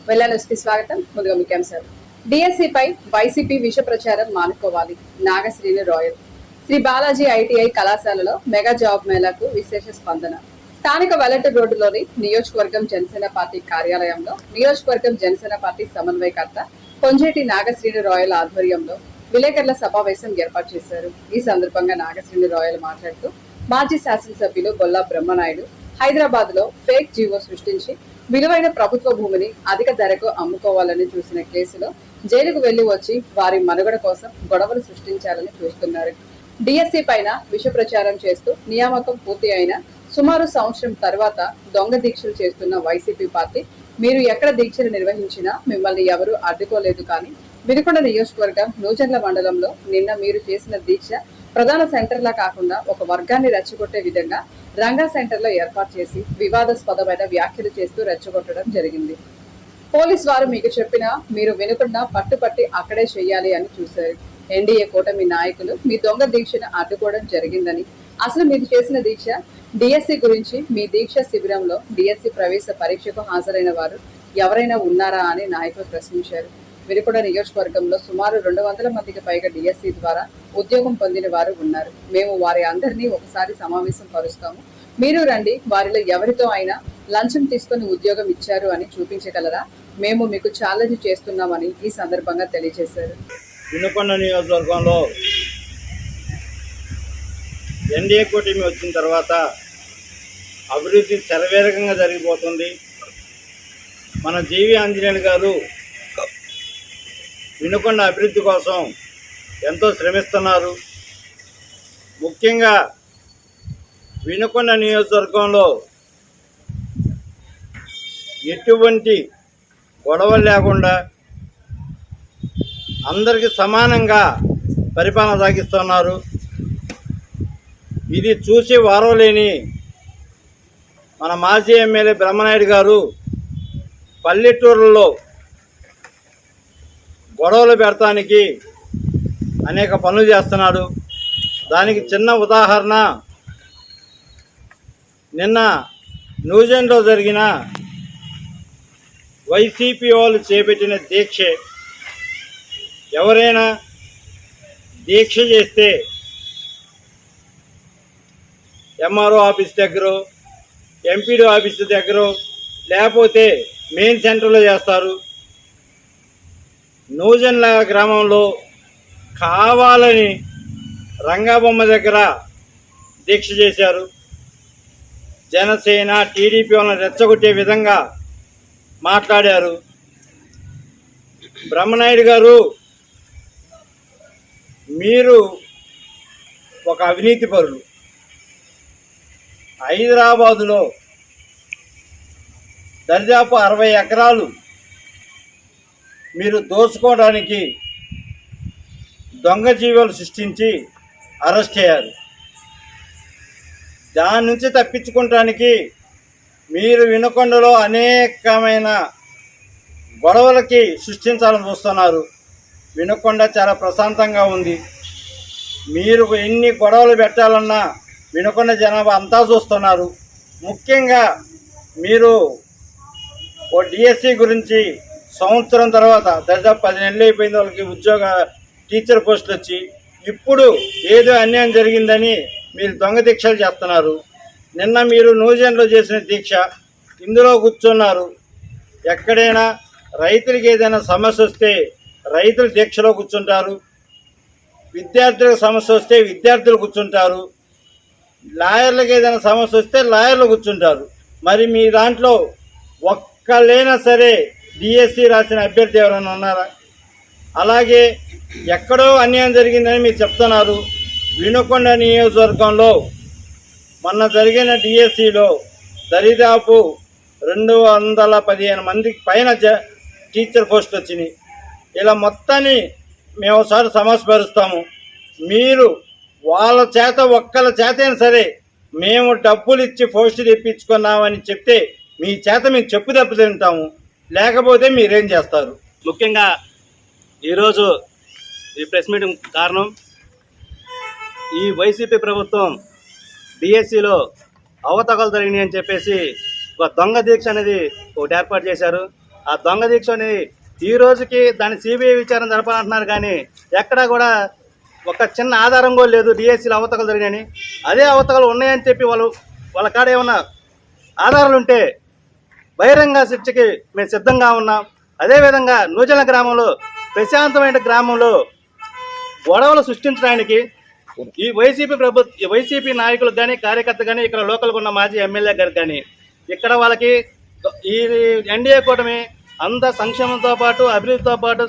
వెల్లాన్యూస్కి స్వాగతం. ముందుగా ముఖ్యాంశాలు. డిఎస్సిపై వైసీపీ విష ప్రచారం మానుకోవాలి. నాగశ్రీని రాయల్. శ్రీ బాలాజీ ఐటీఐ కళాశాలలో మెగా జాబ్ మేళాకు విశేష స్పందన. స్థానిక వెల్లటి రోడ్డులోని నియోజకవర్గం జనసేన పార్టీ కార్యాలయంలో నియోజకవర్గం జనసేన పార్టీ సమన్వయకర్త కొంజేటి నాగశ్రీని రాయల్ ఆధ్వర్యంలో విలేకరుల సమావేశం ఏర్పాటు చేశారు. ఈ సందర్భంగా నాగశ్రీని రాయల్ మాట్లాడుతూ మాజీ శాసనసభ్యులు గొల్లా బ్రహ్మనాయుడు హైదరాబాద్ లో ఫేక్ జీవో సృష్టించి విలువైన ప్రభుత్వ భూమిని అధిక ధరకు అమ్ముకోవాలని చూసిన కేసులో జైలుకు వెళ్లి వచ్చి వారి మనుగడ కోసం గొడవలు సృష్టించాలని చూస్తున్నారు. డిఎస్సి పైన విష ప్రచారం చేస్తూ నియామకం పూర్తి అయిన సుమారు సంవత్సరం తర్వాత దొంగ దీక్షలు చేస్తున్న వైసీపీ పార్టీ మీరు ఎక్కడ దీక్షలు నిర్వహించినా మిమ్మల్ని ఎవరూ అడ్డుకోలేదు. కానీ వినుకొండ నియోజకవర్గం నూజెండ్ల మండలంలో నిన్న మీరు చేసిన దీక్ష ప్రధాన సెంటర్లా కాకుండా ఒక వర్గాన్ని రెచ్చగొట్టే విధంగా రంగా సెంటర్ లో ఏర్పాటు చేసి వివాదాస్పదమైన వ్యాఖ్యలు చేస్తూ రెచ్చగొట్టడం జరిగింది. పోలీస్ వారు మీకు చెప్పినా మీరు వినకుండా పట్టుపట్టి అక్కడే చెయ్యాలి అని చూశారు. ఎన్డీఏ కూటమి నాయకులు మీ దొంగ దీక్షను అడ్డుకోవడం జరిగిందని, అసలు మీరు చేసిన దీక్ష డిఎస్సి గురించి, మీ దీక్ష శిబిరంలో డిఎస్సి ప్రవేశ పరీక్షకు హాజరైన వారు ఎవరైనా ఉన్నారా అని నాయకులు ప్రశ్నించారు. వినుకొండ నియోజకవర్గంలో సుమారు 200 మందికి పైగా డిఎస్సి ద్వారా ఉద్యోగం పొందిన వారు ఉన్నారు. మేము వారి అందరినీ ఒకసారి సమావేశం పరుస్తాము. మీరు రండి, వారిలో ఎవరితో అయినా లంచం తీసుకుని ఉద్యోగం ఇచ్చారు అని చూపించగలరా? మేము మీకు ఛాలెంజ్ చేస్తున్నామని ఈ సందర్భంగా తెలియజేశారు. వినుకొండ నియోజకవర్గంలో ఎన్డీఏ కూటమి వచ్చిన తర్వాత అభివృద్ధి శరవేగంగా జరిగిపోతుంది. మన జీవి ఆంజనేయులు గారు వినుకొండ అభివృద్ధి కోసం ఎంతో శ్రమిస్తున్నారు. ముఖ్యంగా వినుకొండ నియోజకవర్గంలో ఎటువంటి గొడవలు లేకుండా అందరికీ సమానంగా పరిపాలన సాగిస్తున్నారు. ఇది చూసి వారవలేని మన మాజీ ఎమ్మెల్యే బ్రహ్మనాయుడు గారు పల్లెటూరులో గొడవలు పెడతానికి అనేక పనులు చేస్తున్నాడు. దానికి చిన్న ఉదాహరణ నిన్న న్యూజెండ్లో జరిగిన వైసీపీ వాళ్ళు చేపట్టిన దీక్ష. ఎవరైనా దీక్ష చేస్తే ఎంఆర్ఓ ఆఫీస్ దగ్గర, ఎంపీడీ ఆఫీస్ దగ్గర, లేకపోతే మెయిన్ సెంటర్లో చేస్తారు. నూజెండ్ల గ్రామంలో కావాలని రంగాబొమ్మ దగ్గర దీక్ష చేశారు. జనసేన టీడీపీ వాళ్ళని రెచ్చగొట్టే విధంగా మాట్లాడారు. బ్రహ్మనాయుడు గారు, మీరు ఒక అవినీతి పరులు. హైదరాబాదులో దర్దాపు 60 ఎకరాలు మీరు దోచుకోవడానికి దొంగ జీవాలు సృష్టించి అరెస్ట్ అయ్యారు. దాని నుంచి తప్పించుకోవటానికి మీరు వినుకొండలో అనేకమైన గొడవలకి సృష్టించాలని చూస్తున్నారు. వినుకొండ చాలా ప్రశాంతంగా ఉంది. మీరు ఎన్ని గొడవలు పెట్టాలన్నా వినుకొండ జనాభా అంతా చూస్తున్నారు. ముఖ్యంగా మీరు ఓ డిఎస్సి గురించి సంవత్సరం తర్వాత దాదాపు 10 నెలలు అయిపోయింది వాళ్ళకి ఉద్యోగ టీచర్ పోస్టులు వచ్చి, ఇప్పుడు ఏదో అన్యాయం జరిగిందని మీరు దొంగ దీక్షలు చేస్తున్నారు. నిన్న మీరు న్యూజిలాండ్లో చేసిన దీక్ష ఇందులో కూర్చున్నారు. ఎక్కడైనా రైతులకి ఏదైనా సమస్య వస్తే రైతులు దీక్షలో కూర్చుంటారు, విద్యార్థులకు సమస్య వస్తే విద్యార్థులు కూర్చుంటారు, లాయర్లకు ఏదైనా సమస్య వస్తే లాయర్లు కూర్చుంటారు. మరి మీ దాంట్లో ఒక్కళ్ళైనా సరే డిఎస్సి రాసిన అభ్యర్థి ఎవరైనా ఉన్నారా? అలాగే ఎక్కడో అన్యాయం జరిగిందని మీరు చెప్తున్నారు. వినుకొండ నియోజకవర్గంలో మొన్న జరిగిన డిఎస్సిలో దరిదాపు 215 మందికి పైన టీచర్ పోస్ట్ వచ్చినాయి. ఇలా మొత్తాన్ని మేము ఒకసారి సమస్యపరుస్తాము. మీరు వాళ్ళ చేత ఒక్కళ్ళ చేతైనా సరే మేము డబ్బులు ఇచ్చి పోస్ట్ తెప్పించుకున్నామని చెప్తే మీ చేత మేము చెప్పు దెబ్బ తింటాము, లేకపోతే మీరేం చేస్తారు? ముఖ్యంగా ఈరోజు ఈ ప్రెస్ మీటింగ్ కారణం ఈ వైసీపీ ప్రభుత్వం డిఎస్సిలో అవతకలు జరిగినాయి అని చెప్పేసి ఒక దొంగ దీక్ష అనేది ఒకటి ఏర్పాటు చేశారు. ఆ దొంగ దీక్షని ఈ రోజుకి దాని సిబిఐ విచారణ జరపాలంటున్నారు, కానీ ఎక్కడా కూడా ఒక చిన్న ఆధారం కూడా లేదు డిఎస్సీలో అవతకలు జరిగాయని. అదే అవతకలు ఉన్నాయని చెప్పి వాళ్ళ కాడ ఏమన్నా ఆధారాలు ఉంటే బహిరంగ శిక్షకి మేము సిద్ధంగా ఉన్నాం. అదేవిధంగా నూజల గ్రామంలో ప్రశాంతమైన గ్రామంలో గొడవలు సృష్టించడానికి ఈ వైసీపీ నాయకులకు కానీ కార్యకర్తలు కానీ ఇక్కడ లోకల్గా ఉన్న మాజీ ఎమ్మెల్యే గారు కానీ ఇక్కడ వాళ్ళకి ఈ ఎన్డీఏ కూటమి అంత సంక్షేమంతో పాటు అభివృద్ధితో పాటు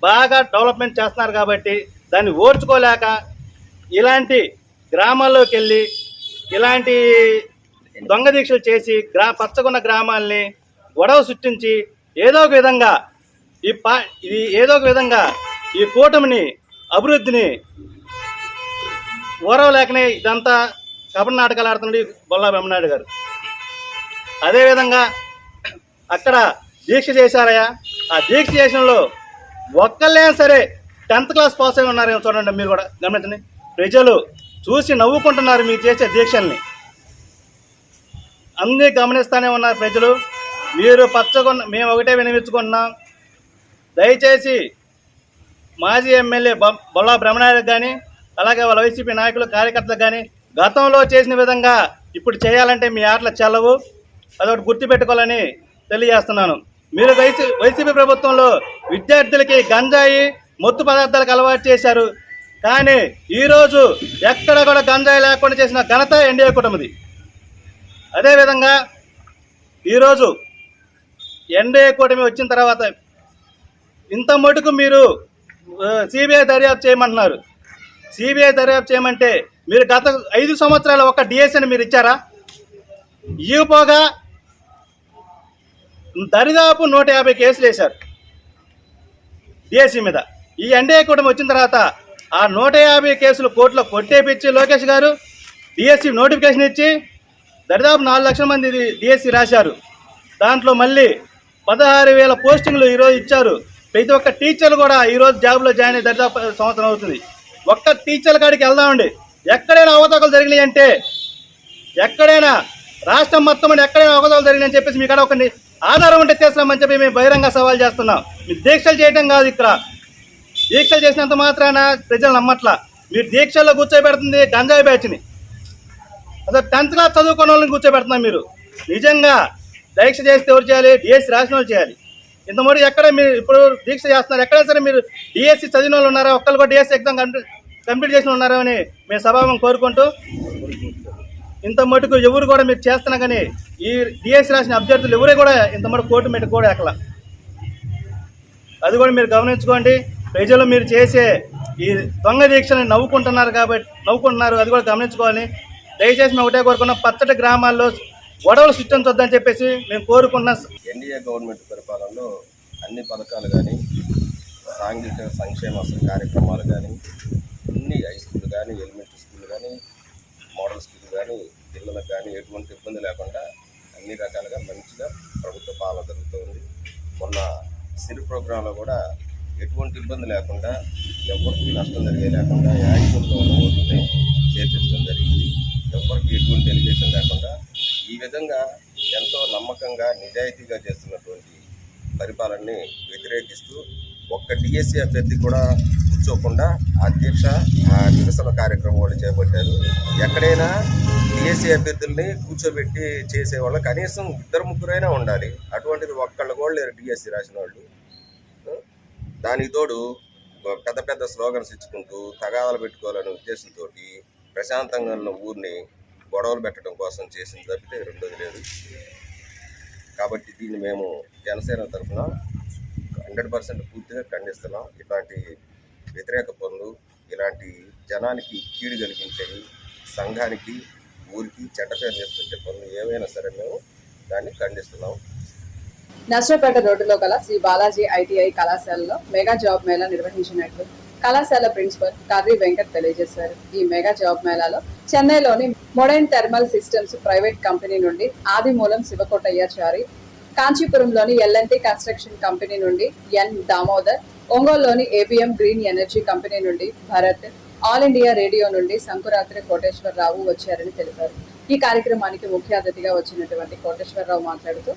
బాగా డెవలప్మెంట్ చేస్తున్నారు కాబట్టి దాన్ని ఓర్చుకోలేక ఇలాంటి గ్రామాల్లోకి వెళ్ళి ఇలాంటి దొంగ దీక్షలు చేసి పచ్చగున్న గ్రామాల్ని గొడవ సృష్టించి ఏదో ఒక విధంగా ఈ కూటమిని అభివృద్ధిని ఓరవలేకనే ఇదంతా కపట నాటకాలు ఆడుతున్నాడు బొల్లా బ్రహ్మనాయుడు గారు. అదేవిధంగా అక్కడ దీక్ష చేశారయ్యా, ఆ దీక్ష చేసినలో ఒక్కళ్ళైనా సరే 10th క్లాస్ పాస్ అయి ఉన్నారేమో చూడండి, మీరు కూడా గమనించండి. ప్రజలు చూసి నవ్వుకుంటున్నారు మీరు చేసే దీక్షల్ని, అన్నీ గమనిస్తూనే ఉన్నారు ప్రజలు. మీరు మేము ఒకటే వినిపించుకుంటున్నాం, దయచేసి మాజీ ఎమ్మెల్యే బొల్లా బ్రహ్మనాయుడు కానీ అలాగే వాళ్ళ వైసీపీ నాయకులు కార్యకర్తలకు కానీ గతంలో చేసిన విధంగా ఇప్పుడు చేయాలంటే మీ ఆటలు చెల్లవు, అదొకటి గుర్తుపెట్టుకోవాలని తెలియజేస్తున్నాను. మీరు వైసీపీ ప్రభుత్వంలో విద్యార్థులకి గంజాయి మత్తు పదార్థాలకు అలవాటు చేశారు, కానీ ఈరోజు ఎక్కడ కూడా గంజాయి లేకుండా చేసిన ఘనత ఎన్డీఏ కూటమిది. అదేవిధంగా ఈరోజు ఎన్డీఏ కూటమి వచ్చిన తర్వాత ఇంత మటుకు మీరు సిబిఐ దర్యాప్తు చేయమంటున్నారు. సిబిఐ దర్యాప్తు చేయమంటే మీరు గత 5 సంవత్సరాల ఒక డిఎస్సీని మీరు ఇచ్చారా? ఇవ్వపోగా దరిదాపు 150 కేసులు వేశారు డిఎస్సీ మీద. ఈ ఎన్డీఏ కూటమి వచ్చిన తర్వాత ఆ 150 కేసులు కోర్టులో కొట్టేపిచ్చి లోకేష్ గారు డిఎస్సీ నోటిఫికేషన్ ఇచ్చి దరిదాపు 4 లక్షల మంది డిఎస్సీ రాశారు. దాంట్లో మళ్ళీ 16,000 పోస్టింగ్లు ఈరోజు ఇచ్చారు. ప్రతి ఒక్క టీచర్లు కూడా ఈరోజు జాబ్లో జాయిన్ అయ్యి దరిదాపు సంవత్సరం అవుతుంది. ఒక్క టీచర్ల కాడికి వెళ్దామండి, ఎక్కడైనా అవకతవకలు జరిగినాయి అంటే, ఎక్కడైనా రాష్ట్రం మొత్తం ఎక్కడైనా అవకతవకలు జరిగినాయని చెప్పేసి మీ కాడ ఒక ఆధారం ఉంటే చేస్తామని చెప్పి మేము బహిరంగ సవాల్ చేస్తున్నాం. మీరు దీక్షలు చేయడం కాదు, ఇక్కడ దీక్షలు చేసినంత మాత్రాన ప్రజలు నమ్మట్లా. మీరు దీక్షల్లో కూర్చోబెడుతుంది గంజాయి బ్యాచ్ని, అసలు 10th క్లాస్ చదువుకున్న వాళ్ళని కూర్చోబెడుతున్నాం. మీరు నిజంగా దీక్ష చేస్తే ఎవరు చేయాలి? డిఎస్సీ రాసిన వాళ్ళు చేయాలి. ఇంతమూడు ఎక్కడ మీరు ఇప్పుడు దీక్ష చేస్తున్నారు, ఎక్కడైనా సరే మీరు డిఎస్సీ చదివిన వాళ్ళు ఉన్నారా? ఒక్కళ్ళు కూడా డిఎస్సీ ఎగ్జామ్ కంప్లీట్ చేసిన ఉన్నారా అని మేము సభావం కోరుకుంటూ, ఇంత మటుకు ఎవరు కూడా మీరు చేస్తున్నా కానీ ఈ డిఎస్సీ రాసిన అభ్యర్థులు ఎవరే కూడా ఇంత మటుకు కోర్టు మెట్టుకు కూడా ఎక్కల. అది కూడా మీరు గమనించుకోండి. ప్రజలు మీరు చేసే ఈ దొంగ దీక్షని నవ్వుకుంటున్నారు, అది కూడా గమనించుకోవాలి. దయచేసి మేము ఒకటే కోరుకున్నాం, పచ్చటి గ్రామాల్లో గొడవలు సృష్టించొద్దని చెప్పేసి మేము కోరుకున్న. ఎన్డీఏ గవర్నమెంట్ పరిపాలనలో అన్ని పథకాలు కానీ సాంఘిక సంక్షేమ కార్యక్రమాలు కానీ అన్ని హై స్కూల్ కానీ ఎలిమెంటరీ స్కూల్ కానీ మోడల్ స్కూల్ కానీ పిల్లలకు కానీ ఎటువంటి ఇబ్బంది లేకుండా అన్ని రకాలుగా మంచిగా ప్రభుత్వ పాలన జరుగుతుంది. మొన్న సిరి ప్రోగ్రాంలో కూడా ఎటువంటి ఇబ్బంది లేకుండా ఎవరికి నష్టం జరిగే లేకుండా యాక్చువల్గా ఉన్న ఓట్లని చేర్పించడం జరిగింది. ఎవరికి ఎటువంటి ఎలిగేషన్ లేకుండా ఈ విధంగా ఎంతో నమ్మకంగా నిజాయితీగా చేస్తున్నటువంటి పరిపాలనని వ్యతిరేకిస్తూ ఒక్క డిఎస్సీ అభ్యర్థి కూడా కూర్చోకుండా అధ్యక్ష నిరసన కార్యక్రమం వాళ్ళు చేపట్టారు. ఎక్కడైనా డిఎస్సీ అభ్యర్థుల్ని కూర్చోబెట్టి చేసేవాళ్ళు కనీసం 2-3 ఉండాలి. అటువంటిది ఒక్కళ్ళు కూడా లేరు డిఎస్సీ రాసిన వాళ్ళు. దానికి తోడు పెద్ద పెద్ద స్లోగన్స్ ఇచ్చుకుంటూ తగాదాలు పెట్టుకోవాలనే ఉద్దేశంతో ప్రశాంతంగా ఉన్న ఊరిని గొడవలు పెట్టడం కోసం చేసింది తప్పితే రెండోది లేదు. కాబట్టి దీన్ని మేము జనసేన తరఫున 100% పూర్తిగా ఖండిస్తున్నాం. ఇలాంటి వ్యతిరేక పనులు, ఇలాంటి జనానికి కీడు కలిగించేవి, సంఘానికి ఊరికి చెడ్డ పేరు చేసుకొచ్చే పనులు ఏవైనా సరే మేము దాన్ని ఖండిస్తున్నాం. నర్సరావుపేట రోడ్డులో గల శ్రీ బాలాజీ ఐటీఐ కళాశాలలో మెగా జాబ్ మేళా నిర్వహించినట్లు కళాశాల ప్రిన్సిపల్ కర్రీ వెంకట్ తెలియజేశారు. ఈ మెగా జాబ్ మేళాలో చెన్నైలోని modern thermal systems private company నుండి ఆదిమూలం శివకోటయ్యాచారి, కాంచీపురంలోని ఎల్ఎన్టీ కన్స్ట్రక్షన్ కంపెనీ నుండి ఎన్ దామోదర్, ఒంగోలులోని ఏబిఎం గ్రీన్ ఎనర్జీ కంపెనీ నుండి భరత్, ఆల్ ఇండియా రేడియో నుండి సంకురాత్రి కోటేశ్వరరావు వచ్చారని తెలిపారు. ఈ కార్యక్రమానికి ముఖ్య అతిథిగా వచ్చినటువంటి కోటేశ్వరరావు మాట్లాడుతూ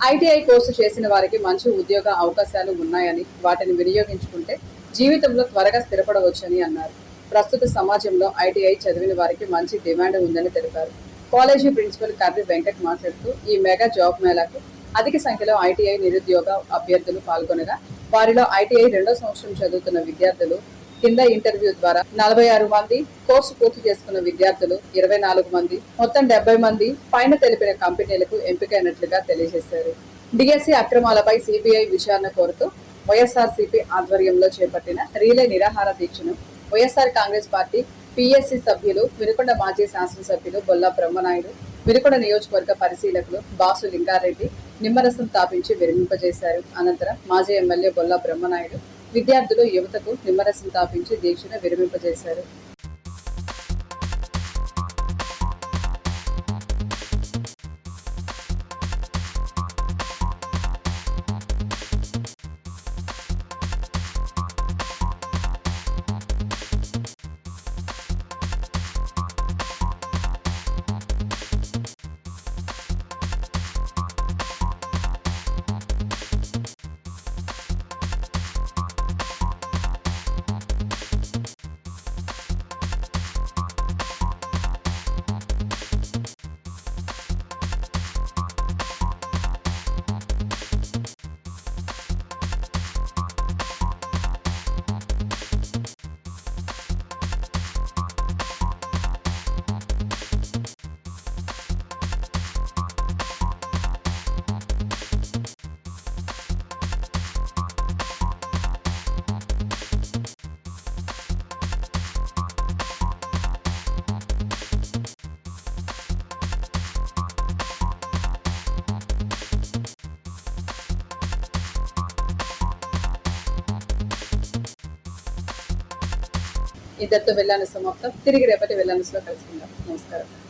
ఐటీఐ కోర్సు చేసిన వారికి మంచి ఉద్యోగ అవకాశాలు ఉన్నాయని వాటిని వినియోగించుకుంటే జీవితంలో త్వరగా స్థిరపడవచ్చని అన్నారు. ప్రస్తుత సమాజంలో ఐటీఐ చదివిన వారికి మంచి డిమాండ్ ఉందని తెలిపారు. కాలేజీ ప్రిన్సిపల్ కర్రి వెంకట్ మాట్లాడుతూ ఈ మెగా జాబ్ మేళాకు అధిక సంఖ్యలో ఐటీఐ నిరుద్యోగ అభ్యర్థులు పాల్గొనగా వారిలో ఐటీఐ 2వ సంవత్సరం చదువుతున్న విద్యార్థులు కింద ఇంటర్వ్యూ ద్వారా 46 మంది, కోర్సు పూర్తి చేసుకున్న విద్యార్థులు 24 మంది, మొత్తం 70 మంది పైన తెలిపిన కంపెనీలకు ఎంపికైనట్లుగా తెలియజేశారు. డిఎస్సి అక్రమాలపై సిబిఐ విచారణ కోరుతూ వైఎస్ఆర్సీపీ ఆధ్వర్యంలో చేపట్టిన రీలే నిరాహార దీక్షను వైఎస్ఆర్ కాంగ్రెస్ పార్టీ పిఎస్సి సభ్యులు, వినుకొండ మాజీ శాసనసభ్యులు బొల్లా బ్రహ్మనాయుడు, వినుకొండ నియోజకవర్గ పరిశీలకులు బాసు లింగారెడ్డి నిమ్మరసం తాపించి విరమింపజేశారు. అనంతరం మాజీ ఎమ్మెల్యే బొల్లా బ్రహ్మనాయుడు విద్యార్థులు, యువతకు నిమ్మరసం తాపించి దీక్షను విరమింపజేశారు. ఇంతటితో వెళ్ళాను సమాప్తం. తిరిగి రేపటి వెళ్ళానులో కలుసుకుందాం. నమస్కారం.